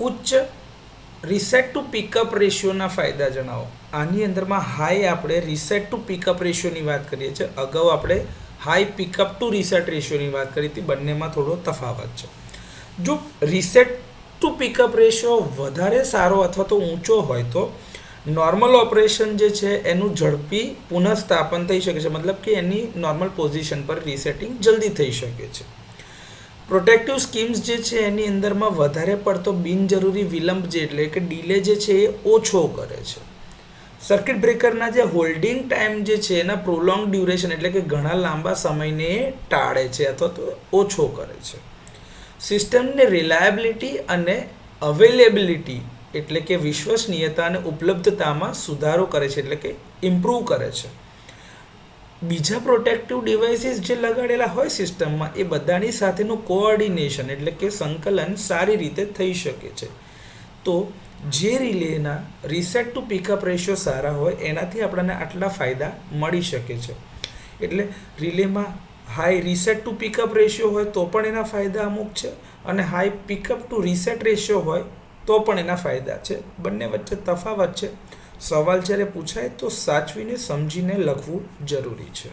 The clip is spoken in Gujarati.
ઉચ્ચ રીસેટ ટુ પિકઅપ રેશિયોના ફાયદા જણાવો. આની અંદરમાં હાઈ આપણે રીસેટ ટુ પિકઅપ રેશિયોની વાત કરીએ છીએ. અગાઉ આપણે હાઈ પિકઅપ ટુ રીસેટ રેશિયોની વાત કરી હતી. બંનેમાં થોડો તફાવત છે. જો રીસેટ ટુ પિકઅપ રેશિયો વધારે સારો અથવા તો ઊંચો હોય તો નોર્મલ ઓપરેશન જે છે એનું ઝડપી પુનઃસ્થાપન થઈ શકે છે. મતલબ કે એની નોર્મલ પોઝિશન પર રીસેટિંગ જલ્દી થઈ શકે છે. પ્રોટેક્ટિવ સ્કીમ્સ જે છે એની અંદરમાં વધારે પડતો બિનજરૂરી વિલંબ જે એટલે કે ડીલે જે છે એ ઓછો કરે છે. સર્કિટ બ્રેકરના જે હોલ્ડિંગ ટાઈમ જે છે એના પ્રોલોંગ ડ્યુરેશન એટલે કે ઘણા લાંબા સમયને ટાળે છે અથવા તો ઓછો કરે છે. સિસ્ટમની રિલાયબિલિટી અને અવેલેબિલિટી એટલે કે વિશ્વસનીયતા અને ઉપલબ્ધતામાં સુધારો કરે છે એટલે કે ઇમ્પ્રૂવ કરે છે. બીજા પ્રોટેક્ટિવ ડિવાઇસીસ જે લગાડેલા હોય સિસ્ટમમાં એ બધાની સાથેનું કોઓર્ડિનેશન એટલે કે સંકલન સારી રીતે થઈ શકે છે. તો જે રિલેના રીસેટ ટુ પિકઅપ રેશિયો સારા હોય એનાથી આપણને આટલા ફાયદા મળી શકે છે. એટલે રિલેમાં high reset to pickup ratio હોય તો પણ એના ફાયદા અમુક છે અને high pickup to reset ratio હોય તો પણ એના ફાયદા છે. બંને વચ્ચે તફાવત છે. સવાલ જ્યારે પૂછાય તો સાચવીને સમજીને લખવું જરૂરી છે.